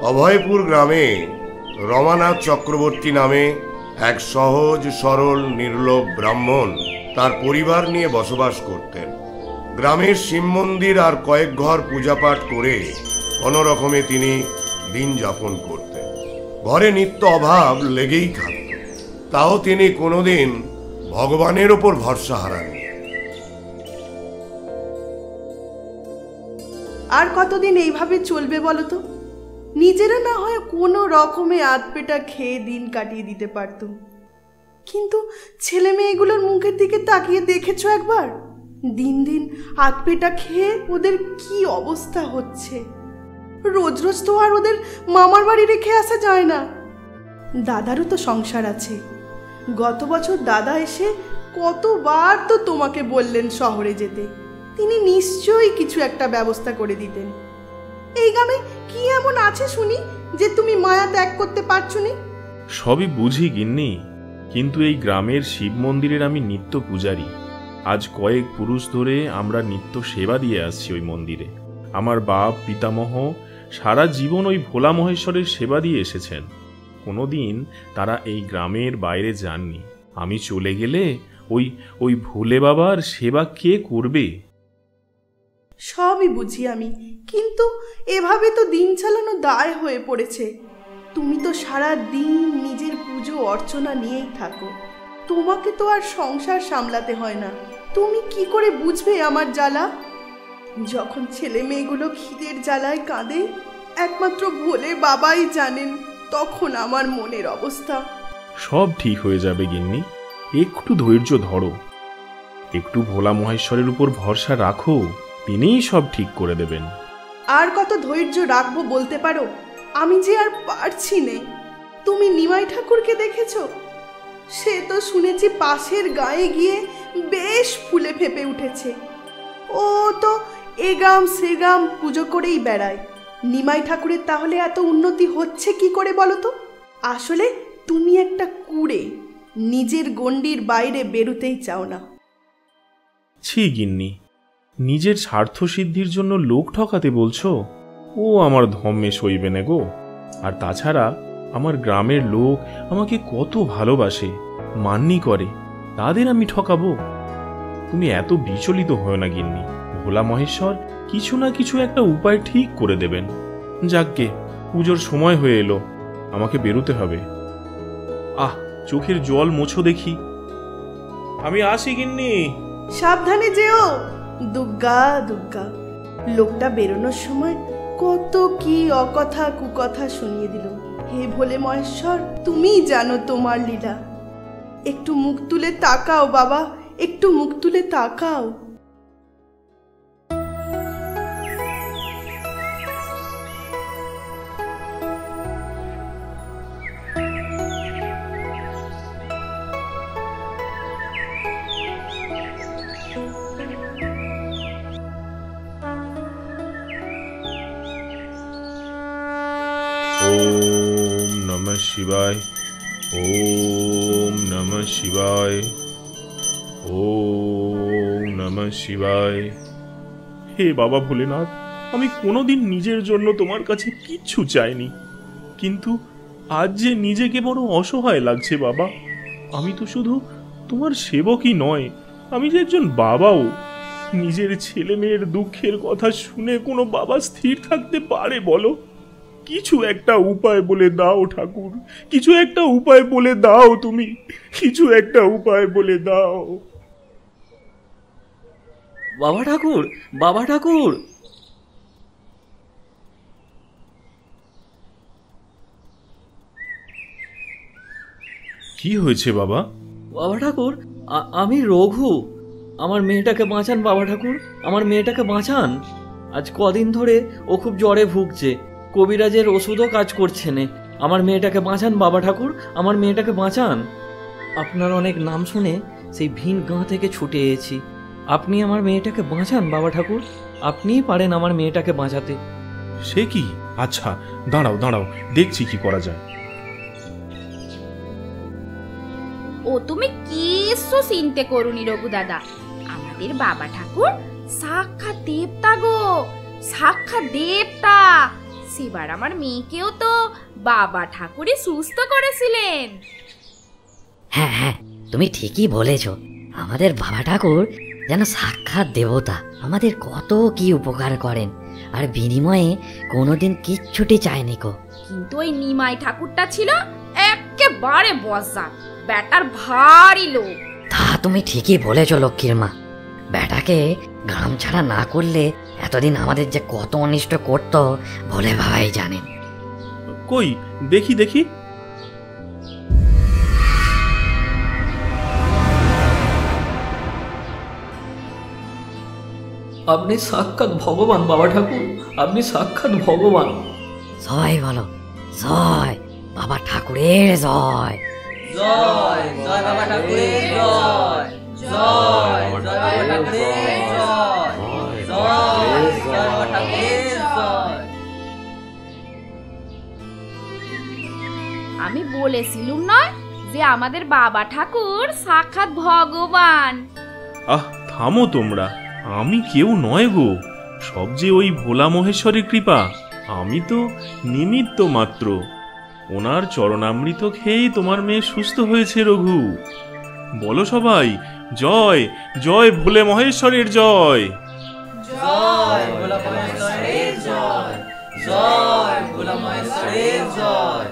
অভয়পুর গ্রামে রমানাথ চক্রবর্তী নামে এক সহজ সরল নির্লোভ ব্রাহ্মণ তার পরিবার নিয়ে বসবাস করতেন। গ্রামের শিব মন্দির আর কয়েক ঘর পূজাপাঠ করে কোনো রকমে তিনি দিন যাপন করতেন। ঘরে নিত্য অভাব লেগেই থাকত, তাও তিনি কোনোদিন ভগবানের ওপর ভরসা হারাননি। আর কতদিন এইভাবে চলবে বলো তো? নিজেরা না হয় কোনো রকমে আধপেটা খেয়ে দিন কাটিয়ে দিতে পারতুম, কিন্তু ছেলে মেয়েগুলোর মুখের দিকে তাকিয়ে দেখেছো একবার? দিন দিন আধপেটা খেয়ে ওদের কি অবস্থা হচ্ছে। রোজ রোজ তো আর ওদের মামার বাড়ি রেখে আসা যায় না। দাদারও তো সংসার আছে। গত বছর দাদা এসে কতবার তো তোমাকে বললেন শহরে যেতে, তিনি নিশ্চয়ই কিছু একটা ব্যবস্থা করে দিতেন। এই গ্রামে কি এমন আছে শুনি যে তুমি মায়া ত্যাগ করতে পারছো না? সবই বুঝি গিন্নি, কিন্তু এই গ্রামের শিব মন্দিরের আমি নিত্য পূজারী। আজ কয়েক পুরুষ ধরে আমরা নিত্য সেবা দিয়ে আসছি ওই মন্দিরে। আমার বাপ পিতামহ সারা জীবন ওই ভোলা মহেশ্বরের সেবা দিয়ে এসেছেন। কোনোদিন তারা এই গ্রামের বাইরে যাননি। আমি চলে গেলে ওই ভোলে বাবার সেবা কে করবে? সবই বুঝি আমি, কিন্তু এভাবে তো দিন চালানো দায় হয়ে পড়েছে। তুমি তো সারা দিন নিজের পুজো অর্চনা নিয়েই থাকো, তোমাকে তো আর সংসার সামলাতে হয় না। তুমি কি করে বুঝবে আমার জ্বালা? যখন ছেলে মেয়েগুলো খিদের জ্বালায় কাঁদে, একমাত্র ভোলে বাবাই জানেন তখন আমার মনের অবস্থা। সব ঠিক হয়ে যাবে গিন্নি, একটু ধৈর্য ধরো, একটু ভোলা মহেশ্বরের উপর ভরসা রাখো, তিনিই সব ঠিক করে দেবেন। আর কত ধৈর্য রাখবো বলতে পারো? আমি যে আর পারছি নে। তুমি নিমাই ঠাকুরকে দেখেছো? সে তো শুনেছি পাশের গায়ে গিয়ে বেশ ফুলে ফেপে উঠেছে। ও তো এ গ্রাম সে গ্রাম পুজো করেই বেড়ায়। নিমাই ঠাকুরের তাহলে এত উন্নতি হচ্ছে কি করে বলো তো? আসলে তুমি একটা কুড়ে, নিজের গণ্ডির বাইরে বেরুতেই চাও না। ছি গিন্নি, নিজের স্বার্থ সিদ্ধির জন্য লোক ঠকাতে বলছো? ও আমার ধম্মে সইবে না গো। আর তাছাড়া আমার গ্রামের লোক আমাকে কত ভালোবাসে, মান্যি করে, তাদের আমি ঠকাবো? তুমি এত বিচলিত হয় না গিন্নি, ভোলা মহেশ্বর কিছু না কিছু একটা উপায় ঠিক করে দেবেন। যাকগে, পুজোর সময় হয়ে এলো, আমাকে বেরোতে হবে। আহ, চোখের জল মোছো দেখি। আমি আসি গিন্নি। সাবধানে যেও। দুগ্গা দুগ্গা। লোকটা বেরোনোর সময় কত কি অকথা কুকথা শুনিয়ে দিল। হে ভোলে মহেশ্বর, তুমিই জানো তোমার লীলা। একটু মুখ তুলে তাকাও বাবা, একটু মুখ তুলে তাকাও। ওম নমঃ শিবায়, ওম নমঃ শিবায়, ওম নমঃ শিবায়। হে বাবা ভোলেনাথ, আমি কোনোদিন নিজের জন্য তোমার কাছে কিচ্ছু চাইনি, কিন্তু আজ যে নিজেকে বড় অসহায় লাগছে বাবা। আমি তো শুধু তোমার সেবকই নয়, আমি যে একজন বাবাও। নিজের ছেলে মেয়ের দুঃখের কথা শুনে কোনো বাবা স্থির থাকতে পারে বলো? কিছু একটা উপায় বলে দাও ঠাকুর, কিছু একটা উপায় বলে দাও, তুমি কিছু একটা উপায় বলে দাও। বাবা ঠাকুর, বাবা ঠাকুর। কি হয়েছে বাবা? বাবা ঠাকুর, আমি রঘু। আমার মেয়েটাকে বাঁচান বাবা ঠাকুর, আমার মেয়েটাকে বাঁচান। আজ কদিন ধরে ও খুব জ্বরে ভুগছে, কবিরাজের ওষুধও কাজ করছে না। আমার মেয়েটাকে বাঁচান বাবা ঠাকুর, আমার মেয়েটাকে বাঁচান। আপনার অনেক নাম শুনে সেই ভিন গাঁ থেকে ছুটে এসেছি। আপনি আমার মেয়েটাকে বাঁচান বাবা ঠাকুর, আপনিই পারেন আমার মেয়েটাকে বাঁচাতে। সে কি? আচ্ছা দাঁড়াও দাঁড়াও, দেখছি কি করা যায়। ও তুমি কিছু চিন্তে করুনি রঘু দাদা, আমাদের বাবা ঠাকুর সাক্ষাৎ দেবতা গো, সাক্ষাৎ দেবতা। সেবার আমার মেয়েকেও তো বাবা ঠাকুরই সুস্থ করেছিলেন। হ্যাঁ হ্যাঁ, তুমি ঠিকই বলেছ। আমাদের বাবা ঠাকুর যেন সাক্ষাৎ দেবতা, আমাদের কত কি উপকার করেন, আর বিনিময়ে কোনোদিন কিচ্ছুটি চায়নি গো। কিন্তু ওই নিমাই ঠাকুরটা ছিল একেবারে বজ্জাত, বেটার ভারী লোক। তা তুমি ঠিকই বলেছ লক্ষ্মীর মা। বেটাকে গ্রাম ছাড়া না করলে এতদিন আমাদের যে কত অনিষ্ট করত বলে ভাই জানেন। কই দেখি দেখি। আপনি সাক্ষাৎ ভগবান বাবা ঠাকুর, আপনি সাক্ষাৎ ভগবান। জয় বলো, জয় বাবা ঠাকুরের জয়। জয় জয় বাবা ঠাকুরের জয়, জয় জয় বাবা ঠাকুরের জয়, জয় জয় বাবা ঠাকুরের জয়। আমি বলেছিলুম নয় যে আমাদের বাবা ঠাকুর সাক্ষাৎ ভগবান। আহ থামো তোমরা, আমি কেউ নয় গো, সব যে ওই ভোলা মহেশ্বরের কৃপা। আমি তো নিমিত্ত মাত্র। ওনার চরণামৃত খেয়েই তোমার মেয়ে সুস্থ হয়েছে রঘু। বলো সবাই, জয় জয় ভোলে মহেশ্বরের জয়। জয় ভোলা মহেশ্বরের জয়, জয় ভোলা মহেশ্বরের জয়,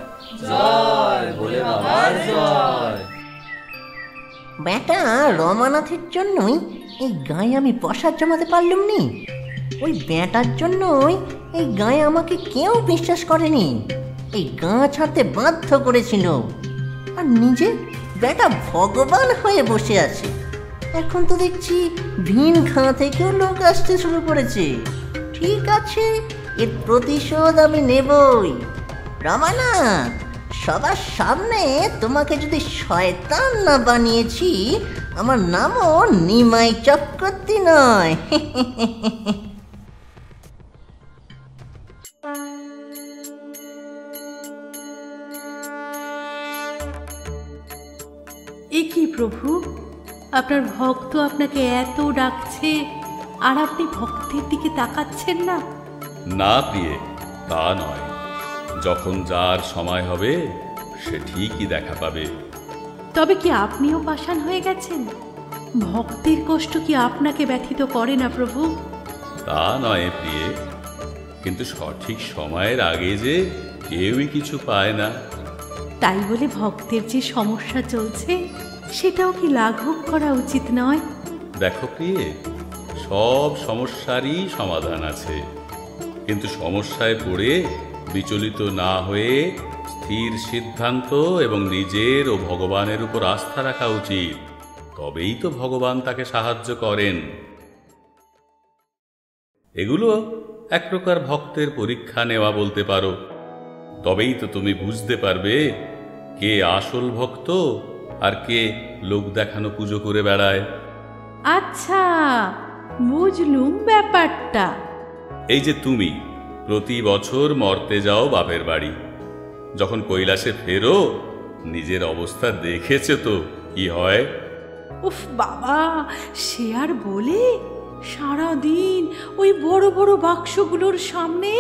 জয় ভোলে বাবার জয়। বেটা রমানাথের জন্যই এই গায়ে আমি প্রসাদ জমাতে পারলুম নি। ওই বেটার জন্যই এই গায়ে আমাকে কেউ বিশ্বাস করেনি, এই গা ছাড়তে বাধ্য করেছিল। আর নিজে বেটা ভগবান হয়ে বসে আছে। এখন তো দেখছি ভিন খাঁ থেকেও লোক আসতে শুরু করেছে। ঠিক আছে, এর প্রতিশোধ আমি নেবই। রমানাথ, সবার সামনে তোমাকে যদি শয়তান না বানিয়েছি, আমার নামও নিমাই চক্রবর্তী নয়। এ কি প্রভু, আপনার ভক্ত আপনাকে এত ডাকছে আর আপনি ভক্তের দিকে তাকাচ্ছেন না? না প্রিয়ে, তা নয়। যখন যার সময় হবে সে ঠিকই দেখা পাবে। তবে কি আপনিও পাষাণ হয়ে গেছেন? ভক্তের কষ্ট কি আপনাকে ব্যথিত করে না প্রভু? তা নয় প্রিয়ে, কিন্তু সঠিক সময়ের আগে যে কেউই কিছু পায় না। তাই বলে ভক্তের যে সমস্যা চলছে সেটাও কি লাঘব করা উচিত নয়? দেখো প্রিয়ে, সব সমস্যারই সমাধান আছে, কিন্তু সমস্যায় পড়ে বিচলিত না হয়ে স্থির সিদ্ধান্ত এবং নিজের ও ভগবানের উপর আস্থা রাখা উচিত। তবেই তো ভগবান তাকে সাহায্য করেন। এগুলো এক প্রকার ভক্তের পরীক্ষা নেওয়া বলতে পারো। তবেই তো তুমি বুঝতে পারবে কে আসল ভক্ত আর কে লোক দেখানো পুজো করে বেড়ায়। আচ্ছা, বুঝলুম ব্যাপারটা। এই যে তুমি প্রতি বছর মর্তে যাও বাপের বাড়ি, যখন কৈলাসে ফেরো নিজের অবস্থা দেখেছ তো কি হয়। উফ বাবা, সে আর বলে, সারাদিন ওই বড় বড় বাক্সগুলোর সামনে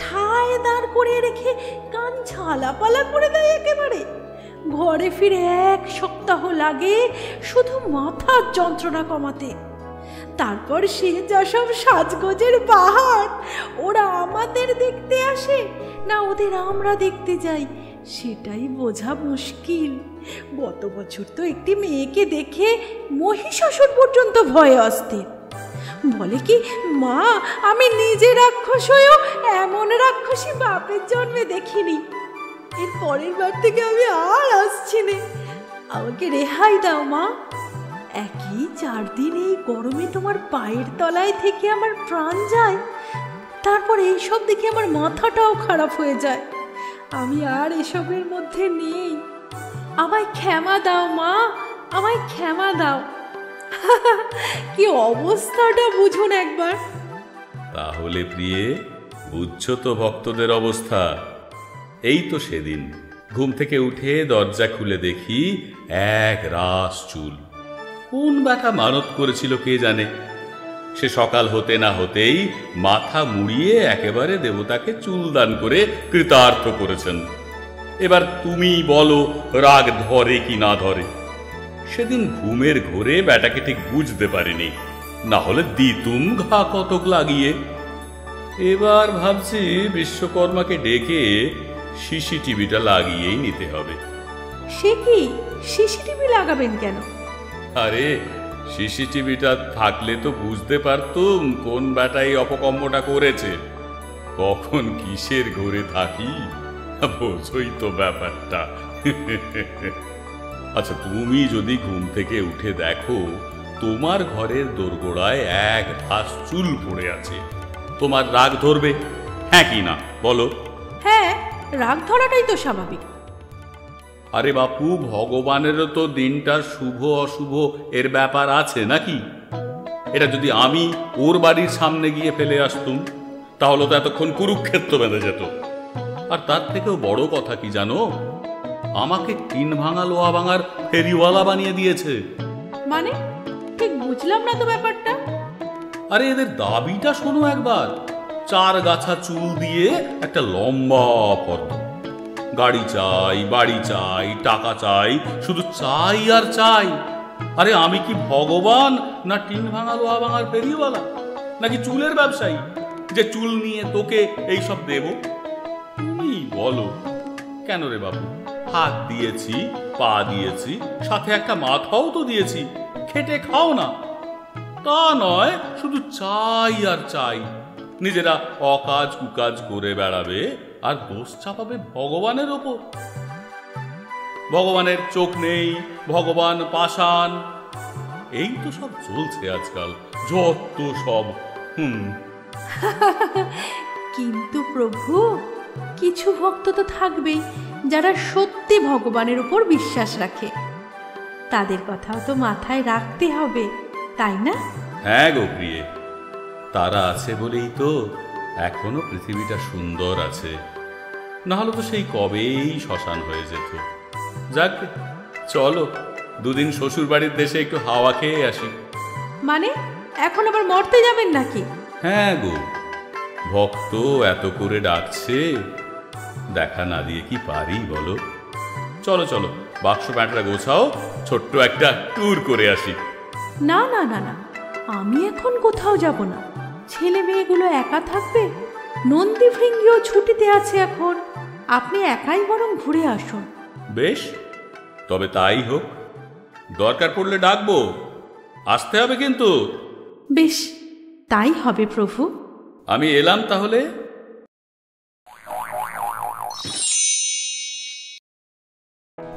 ঠায় দাঁড় করিয়ে রেখে কান ঝালাপালা করে দেয় একেবারে। ঘরে ফিরে 1 সপ্তাহ লাগে শুধু মাথার যন্ত্রণা কমাতে। তারপর সে যা সব সাজগোজের বাহার, ওরা আমাদের দেখতে আসে না ওদের আমরা দেখতে যাই সেটাই বোঝা মুশকিল। গত বছর তো একটি মেয়েকে দেখে মহিষাসুর পর্যন্ত ভয়ে অস্থির। বলে কি, মা আমি নিজে রাক্ষস হয়েও এমন রাক্ষসী বাপের জন্মে দেখিনি। এর পরের বার থেকে আমি আর আসছি না, আমাকে রেহাই দাও মা। একই 4 দিন এই গরমে তোমার পায়ের তলায় থেকে আমার প্রাণ যায়, তারপর এইসব দেখে আমার মাথাটাও খারাপ হয়ে যায়। আমি আর এসবের মধ্যে নেই, আমায় ক্ষমা দাও মা, আমায় ক্ষমা দাও। কি অবস্থাটা বুঝুন একবার। তাহলে প্রিয়ে, বুঝছো তো ভক্তদের অবস্থা। এই তো সেদিন ঘুম থেকে উঠে দরজা খুলে দেখি 1 রাশ চুল। কোন বাঁকা মানত করেছিল কে জানে। সে সকাল হতে না হতেই মাথা মুড়িয়ে একেবারে দেবতাকে চুলদান করে কৃতার্থ করেছেন। এবার তুমি বলো রাগ ধরে কি না ধরে। সেদিন ঘুমের ঘোরে ব্যাটাকে ঠিক বুঝতে পারিনি, না হলে দিতুম ঘা কতক লাগিয়ে। এবার ভাবছি বিশ্বকর্মাকে ডেকে সিসিটিভিটা লাগিয়েই নিতে হবে। সে কি সিসিটিভি লাগাবেন কেন? আরে সিসিটিভিটা থাকলে তো বুঝতে পারতুম কোন ব্যাটাই অপকর্মটা করেছে, কখন কিসের ঘরে থাকি, বোঝই তো ব্যাপারটা। আচ্ছা, তুমি যদি ঘুম থেকে উঠে দেখো তোমার ঘরের দোরগোড়ায় এক ধাস চুল পড়ে আছে, তোমার রাগ ধরবে? হ্যাঁ কি না বলো? হ্যাঁ, রাগ ধরাটাই তো স্বাভাবিক। আরে বাপু, ভগবানেরও তো দিনটার শুভ অশুভ এর ব্যাপার আছে নাকি? এটা যদি আমি ওর বাড়ির সামনে গিয়ে ফেলে আসতুম তাহলে তো এতক্ষণ কুরুক্ষেত্র বেঁধে যেত। আর তার থেকেও বড় কথা কি জানো, আমাকে টিন ভাঙা লোহা ভাঙার ফেরিওয়ালা বানিয়ে দিয়েছে। মানে ঠিক বুঝলাম না তো ব্যাপারটা। আরে এদের দাবিটা শোনো একবার। 4 গাছা চুল দিয়ে একটা লম্বা ফর্দ, গাড়ি চাই, বাড়ি চাই, টাকা চাই, শুধু চাই আর চাই। আরে আমি কি ভগবান, না টিন ভাঙা লোহা ভাঙার ফেরিওয়ালা, নাকি চুলের ব্যবসায়ী যে চুল নিয়ে তোকে এইসব দেব? তুমি বলো। কেন রে বাবু, হাত দিয়েছি, পা দিয়েছি, সাথে একটা মাথাও তো দিয়েছি, খেটে খাও না। তা নয়, শুধু চাই আর চাই। নিজেরা অকাজ কুকাজ করে বেড়াবে আর দোষ চাপাবে ভগবানের ওপর। ভগবানের চোখ নেই, ভগবান পাষাণ, এই তো সব চলছে আজকাল, যত সব। কিন্তু প্রভু, কিছু ভক্ত তো থাকবেই যারা সত্যি ভগবানের উপর বিশ্বাস রাখে, তাদের কথাও তো মাথায় রাখতে হবে, তাই না? হ্যাঁ গো প্রিয়ে, তারা আছে বলেই তো এখনো পৃথিবীটা সুন্দর আছে, নাহলে তো সেই কবেই শ্মশান হয়ে যেত। যাক, চলো 2 দিন শ্বশুর বাড়ির দেশে একটু হাওয়া খেয়ে আসি। মানে এখন আবার মরতে যাবেন নাকি? হ্যাঁ গো, ভক্ত এত করে ডাকছে, দেখা না দিয়ে কি পারি বলো? চলো চলো, বাক্স প্যাঁটরা গোছাও, ছোট্ট একটা ট্যুর করে আসি। না না না না, আমি এখন কোথাও যাব না। ছেলে মেয়েগুলো একা থাকবে, নন্দী ভৃঙ্গিও ছুটিতে আছে এখন। আপনি একাই বরং ঘুরে আসুন। বেশ, তবে তাই হোক। দরকার পড়লে ডাকবো, আসতে হবে কিন্তু। বেশ, তাই হবে প্রভু। আমি এলাম তাহলে।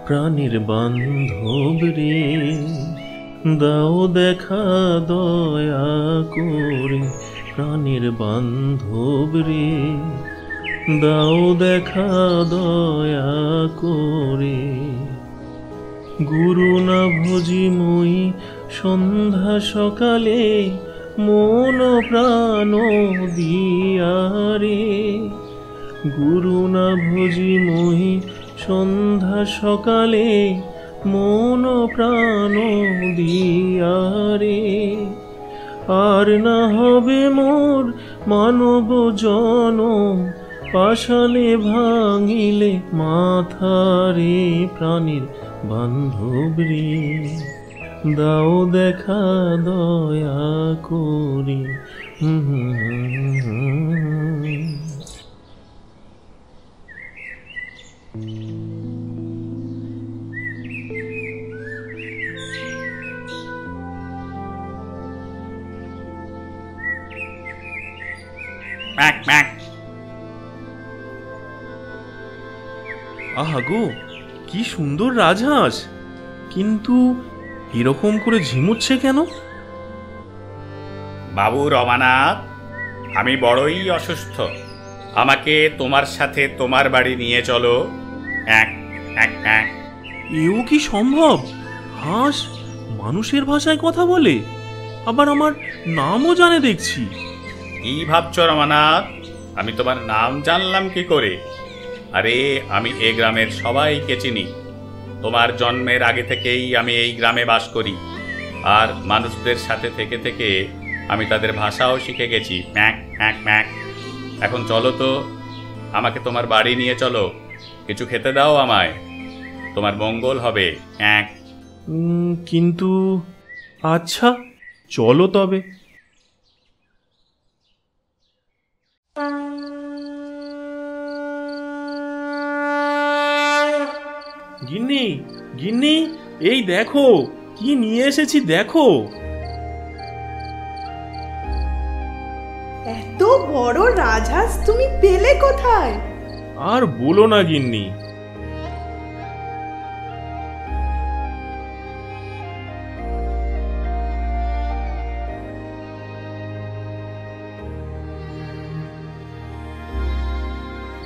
প্রাণীর বান্ধব রে, দাও দেখা দয়া করে। প্রাণীর বান্ধব রে, দাও দেখা দয়া করে। গুরু না ভজি মই সন্ধ্যা সকালে, মন প্রাণ দিয়ারে। গুরু না ভজি মই সন্ধ্যা সকালে, মন প্রাণ দিয়ারে। আর না হবে মোর মানব জনম, পাশালে ভাঙিলে মাথারে। প্রাণীর বান্ধব রে, দাও দেখা দয়া করে। আহা গো, কি সুন্দর রাজহাঁস, কিন্তু এরকম করে ঝিমুচ্ছে কেন? বাবু রমানাথ, আমি বড়ই অসুস্থ, আমাকে তোমার সাথে তোমার বাড়ি নিয়ে চলো। এও কি সম্ভব? হাঁস মানুষের ভাষায় কথা বলে, আবার আমার নামও জানে দেখছি। কি ভাবছো রমানাথ, আমি তোমার নাম জানলাম কি করে? আরে আমি এই গ্রামের সবাইকে চিনি। তোমার জন্মের আগে থেকেই আমি এই গ্রামে বাস করি, আর মানুষদের সাথে থেকে থেকে আমি তাদের ভাষাও শিখে গেছি, ম্যাক ম্যাক ম্যাক। এখন চলো তো, আমাকে তোমার বাড়ি নিয়ে চলো, কিছু খেতে দাও আমায়, তোমার মঙ্গল হবে, ম্যাক। কিন্তু আচ্ছা, চলো তবে। গিন্নি, গিন্নি, এই দেখো কি নিয়ে এসেছি, দেখো। এত বড় রাজহাঁস তুমি পেলে কোথায়? আর বলো না গিন্নি,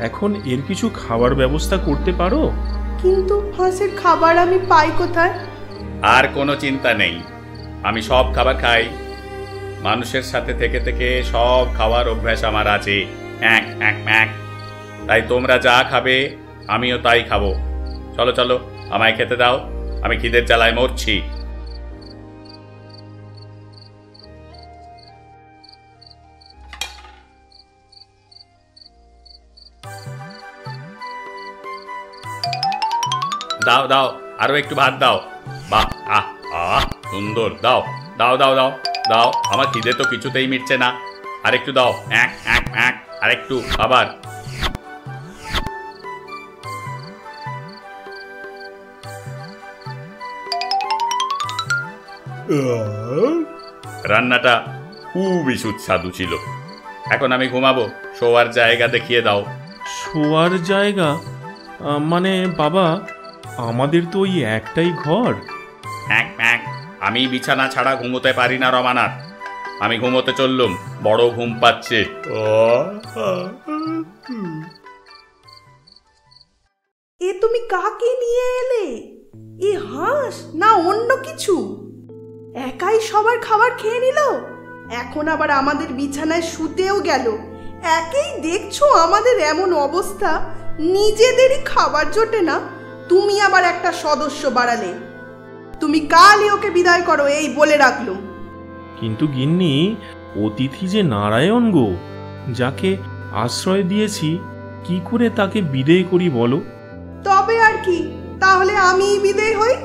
এখন এর কিছু খাবার ব্যবস্থা করতে পারো? কিন্তু হাঁসের খাবার আমি পাই কোথায়? আর কোনো চিন্তা নেই, আমি সব খাবার খাই। মানুষের সাথে থেকে থেকে সব খাওয়ার অভ্যাস আমার আছে, এক এক এক। তাই তোমরা যা খাবে আমিও তাই খাবো। চলো চলো, আমায় খেতে দাও, আমি খিদের জ্বালায় মরছি। দাও দাও, আরো একটু ভাত দাও। বাহ, আহ আহ, সুন্দর, দাও দাও দাও দাও দাও, আমার খিদে তো কিছুতেই মিটছে না, আর একটু দাও, এক এক এক, আর একটু আবার। রান্নাটা খুবই সুস্বাদু ছিল। এখন আমি ঘুমাবো, শোয়ার জায়গা দেখিয়ে দাও। শোয়ার জায়গা? মানে বাবা, আমাদের তো ওই একটাই ঘর। এক এক, আমি বিছানা ছাড়া ঘুমোতে পারি না রমানাথ, আমি ঘুমোতে চললুম, বড় ঘুম পাচ্ছে। এ তুমি কাকে নিয়ে এলে? এ হাঁস না অন্য কিছু? একাই সবার খাবার খেয়ে নিল, এখন আবার আমাদের বিছানায় শুতেও গেল। একেই দেখছো আমাদের এমন অবস্থা, নিজেদেরই খাবার জোটে না, তুমি আবার একটা সদস্য বাড়ালে। তুমি কালই ওকে বিদায় করো, এই বলে রাখলুম। কিন্তু গিন্নি, অতিথি যে নারায়ণ গো, যাকে আশ্রয় দিয়েছি, কি করে তাকে বিদেয় করি বলো? তবে আর কি, তাহলে আমিই বিদেয় হই।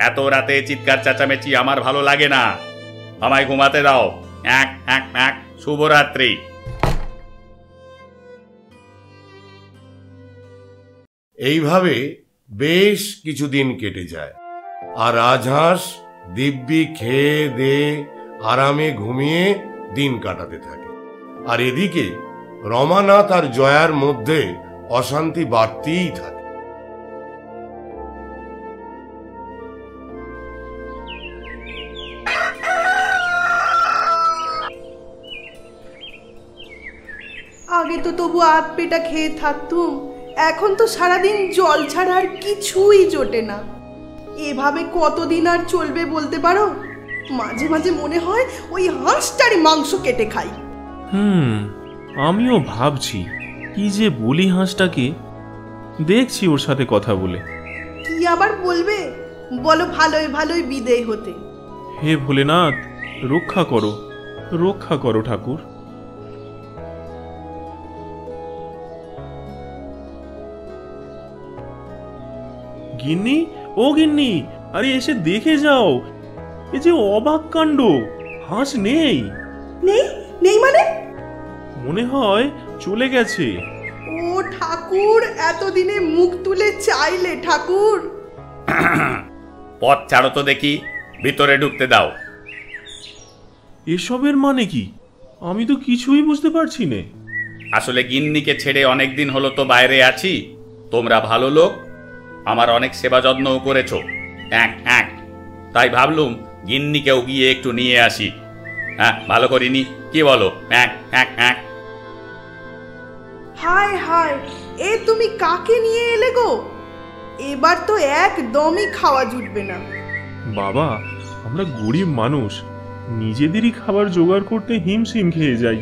এত রাতে চিৎকার চেঁচামেচি আমার ভালো লাগে না, আমায় ঘুমাতে দাও, এক এক এক, শুভরাত্রি। এইভাবে বেশ কিছুদিন কেটে যায়, আর রাজহাঁস দিব্যি খেয়ে দেয়ে আরামে ঘুমিয়ে দিন কাটাতে থাকে। আর এদিকে রমানাথ আর জয়ার মধ্যে অশান্তি বাড়তেই থাকে। আগে তো তবু আধ পেটা খেয়ে থাকতুম, এখন তো সারাদিন জল ছাড়া আর কিছুই জোটে না। এভাবে কতদিন আর চলবে বলতে পারো? মাঝে মাঝে মনে হয় ওই হাঁসটারই মাংস কেটে খাই। আমিও ভাবছি কি যে বলি হাঁসটাকে, দেখছি ওর সাথে কথা বলে। কি আবার বলবে বলো? ভালোই ভালোই বিদেয় হতে। হে ভোলেনাথ, রক্ষা করো, রক্ষা করো ঠাকুর। গিন্নি, ও গিন্নি, আরে এসে দেখে যাও, এ যে অবাক কাণ্ড, হাঁস নেই। নেই? নেই মানে? মনে হয় চলে গেছে। ও ঠাকুর, এতদিনে মুখ তুলে চাইলে ঠাকুর। পথ ছাড়ো তো দেখি, ভিতরে ঢুকতে দাও। এসবের মানে কি? আমি তো কিছুই বুঝতে পারছি না। আসলে গিন্নিকে ছেড়ে অনেকদিন হলো তো বাইরে আছি, তোমরা ভালো লোক, আমার অনেক সেবা যত্নও করেছো, এক এক, তাই ভাবলুম গিন্নিকেও গিয়ে একটু নিয়ে আসি। হ্যাঁ, ভালো করিনি, কি বলো? এক এক এক। হায় হায়, এ তুমি কাকে নিয়ে এলে গো? এবার তো একদমই খাওয়া জুটবে না। বাবা, আমরা গরিব মানুষ, নিজেদেরই খাবার জোগাড় করতে হিমশিম খেয়ে যাই,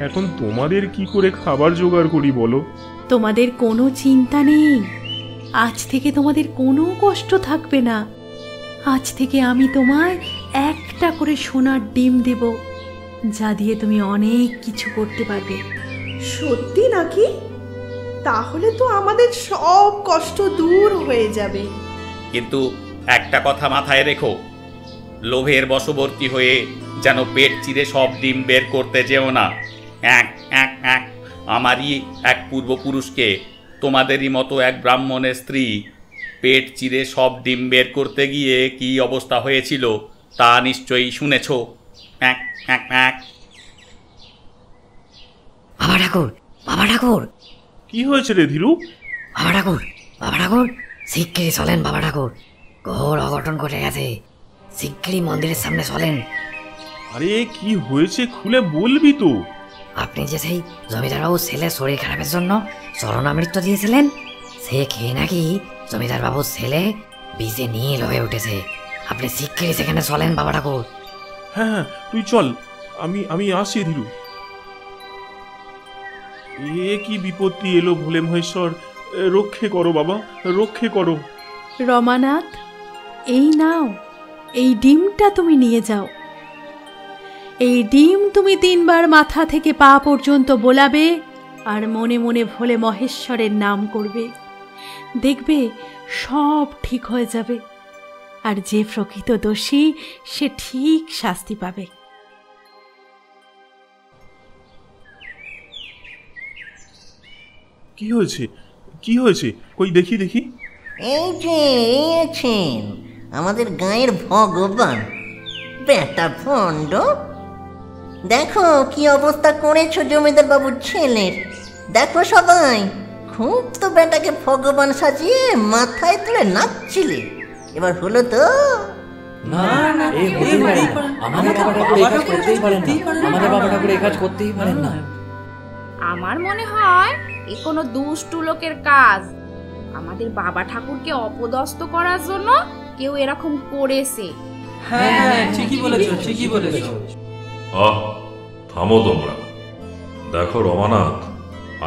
এখন তোমাদের কি করে খাবার জোগাড় করি বলো? তোমাদের কোনো চিন্তা নেই, আজ থেকে তোমাদের কোনো কষ্ট থাকবে না। আজ থেকে আমি তোমায় একটা করে সোনার ডিম দেব, যা দিয়ে তুমি অনেক কিছু করতে পারবে। সত্যি নাকি? তাহলে তো আমাদের সব কষ্ট দূর হয়ে যাবে। কিন্তু একটা কথা মাথায় রেখো, লোভের বশবর্তী হয়ে যেন পেট চিরে সব ডিম বের করতে যেও না। আমারই এক পূর্বপুরুষকে তোমাদেরই মতো এক ব্রাহ্মণের স্ত্রী পেট চিরে সব ডিম বের করতে গিয়ে কি অবস্থা হয়েছিল তা নিশ্চয়ই শুনেছ। বাবা ঠাকুর, বাবা ঠাকুর, কি হয়েছে রে ধীরু? বাবা ঠাকুর, বাবা ঠাকুর, শিগগিরই চলেন বাবা ঠাকুর, ঘোর অঘটন ঘটে গেছে। শিগগিরই মন্দিরের সামনে চলেন। আরে কি হয়েছে খুলে বলবি তো? আপনি যে সেই জমিদারবাবু ছেলের শরীর খারাপের জন্য চরণামৃত দিয়েছিলেন, সে খেয়ে নাকি জমিদার বাবুর ছেলে বিষে নীল হয়ে উঠেছে। আপনি শিগগিরই সেখানে চলেন বাবা ঠাকুর। হ্যাঁ হ্যাঁ, তুই চল, আমি আসছি ধীরু। এ কি বিপত্তি এলো ভোলে মহেশ্বর, রক্ষে করো বাবা, রক্ষে করো। রমানাথ, এই নাও, এই ডিমটা তুমি নিয়ে যাও। এই ডিম তুমি 3 বার মাথা থেকে পা পর্যন্ত বোলাবে আর মনে মনে ভোলে মহেশ্বরের নাম করবে। দেখবে সব ঠিক হয়ে যাবে, আর যে প্রকৃত দোষী সে ঠিক শাস্তি পাবে। কি হয়েছে, কি হয়েছে? কই দেখি দেখি। এই যে আছেন আমাদের গায়ের ভগবান, বেটা ভণ্ড। দেখো কি অবস্থা করেছো জমিদার বাবুর ছেলের। দেখো সবাই, খুব তো বেটাকে ভগবান সাজিয়ে মাথায় তুলে নাচছিলে। এবার হলো তো? আমার মনে হয় এ কোনো দুষ্টু লোকের কাজ। আমাদের বাবা ঠাকুরকে অপদস্থ করার জন্য কেউ এরকম করেছে। আহ, থামো তোমরা। দেখো রমানাথ,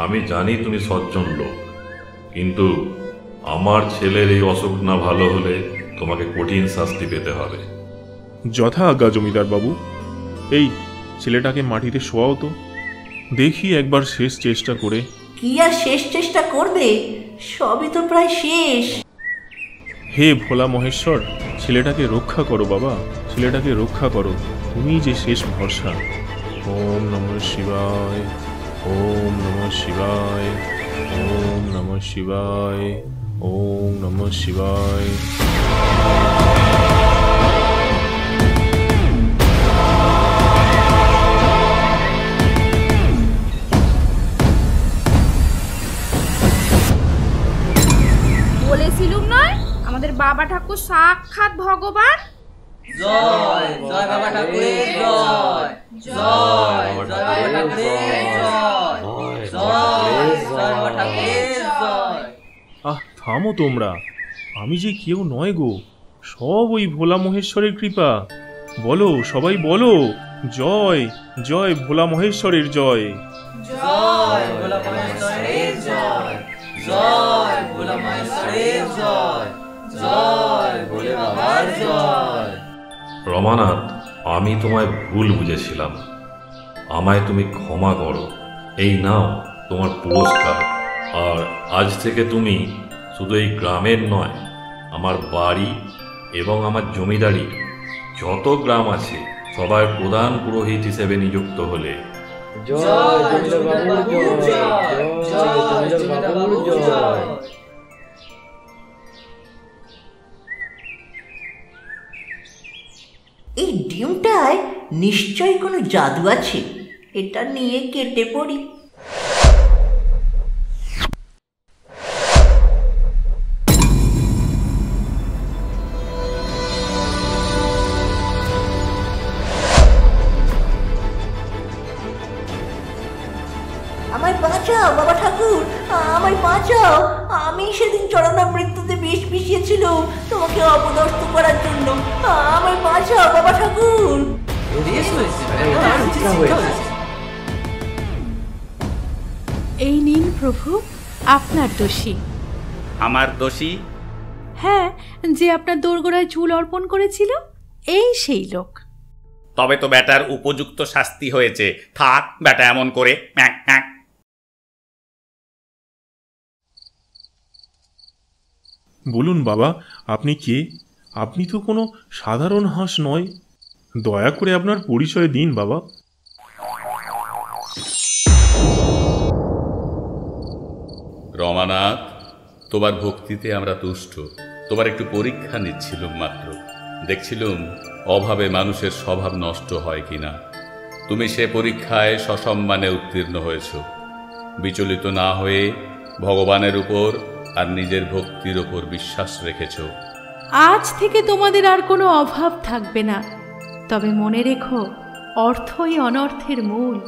আমি জানি তুমি সজ্জন লোক, কিন্তু আমার ছেলের এই অসুখ না ভালো হলে তোমাকে কঠিন শাস্তি পেতে হবে। যথা আজ্ঞা জমিদার বাবু। এই ছেলেটাকে মাটিতে শোয়াও তো, দেখি একবার শেষ চেষ্টা করে। কি আর শেষ চেষ্টা করবে, সবই তো প্রায় শেষ। হে ভোলা মহেশ্বর, ছেলেটাকে রক্ষা করো বাবা, ছেলেটাকে রক্ষা করো, তুমি যে শেষ ভরসা। ওম নমঃ শিবায়, ওম নমঃ শিবায়, ওম নমঃ শিবায়, ওম নমঃ শিবায়। বলেছিলুম নয়, আমাদের বাবা ঠাকুর সাক্ষাৎ ভগবান। জয় জয় বাবা ঠাকুরের জয়, জয় জয় বাবা ঠাকুরের জয়, জয় জয় বাবা ঠাকুরের জয়। আহ থামো তোমরা, আমি যে কেউ নয় গো, সব ওই ভোলা মহেশ্বরের কৃপা। বলো সবাই বলো, জয় জয় ভোলা মহেশ্বরের জয়, জয় ভোলা মহেশ্বরের জয়, জয় ভোলা মহেশ্বরের জয়, জয় ভোলে বাবার জয়। রমানাথ, আমি তোমায় ভুল বুঝেছিলাম, আমায় তুমি ক্ষমা করো। এই নাও তোমার পুরস্কার। আর আজ থেকে তুমি শুধু এই গ্রামের নয়, আমার বাড়ি এবং আমার জমিদারি যত গ্রাম আছে সবার প্রধান পুরোহিত হিসেবে নিযুক্ত হলে। এই ডিমটায় নিশ্চয়ই কোনো জাদু আছে, এটা নিয়ে কেটে পড়ি। আমায় বাঁচাও বাবা ঠাকুর, আমায় বাঁচাও। আমি সেদিন চরণামৃত্যুতে বিষ মিশিয়েছিল তোমাকে অপদস্থ করার জন্য। আমায় বাঁচাও বাবা ঠাকুর। এই নিন প্রভু, আপনার দোষী। আমার দোষী? হ্যাঁ, যে আপনার দোরগোড়ায় চুল অর্পণ করেছিল, এই সেই লোক। তবে তো ব্যাটার উপযুক্ত শাস্তি হয়েছে। থাক ব্যাটা এমন করে। Mac Mac. বলুন বাবা, আপনি কে? আপনি তো কোনো সাধারণ হাঁস নয়। দয়া করে আপনার পরিচয় দিন বাবা। রমানাথ, তোমার ভক্তিতে আমরা তুষ্ট। তোমার একটু পরীক্ষা নিচ্ছিলুম মাত্র। দেখছিলুম অভাবে মানুষের স্বভাব নষ্ট হয় কিনা। তুমি সে পরীক্ষায় সসম্মানে উত্তীর্ণ হয়েছ। বিচলিত না হয়ে ভগবানের উপর আর নিজের ভক্তির উপর বিশ্বাস রেখেছ। আজ থেকে তোমাদের আর কোনো অভাব থাকবে না। তবে মনে রেখো, অর্থই অনর্থের মূল।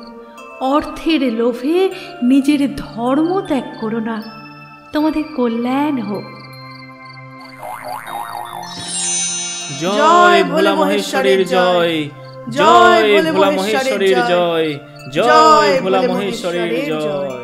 অর্থের লোভে নিজের ধর্ম ত্যাগ করো না। তোমাদের কল্যাণ হোক। জয় ভোলা মহেশ্বরের জয়, জয় ভোলা মহেশ্বরের জয়, জয় ভোলা মহেশ্বরের জয়।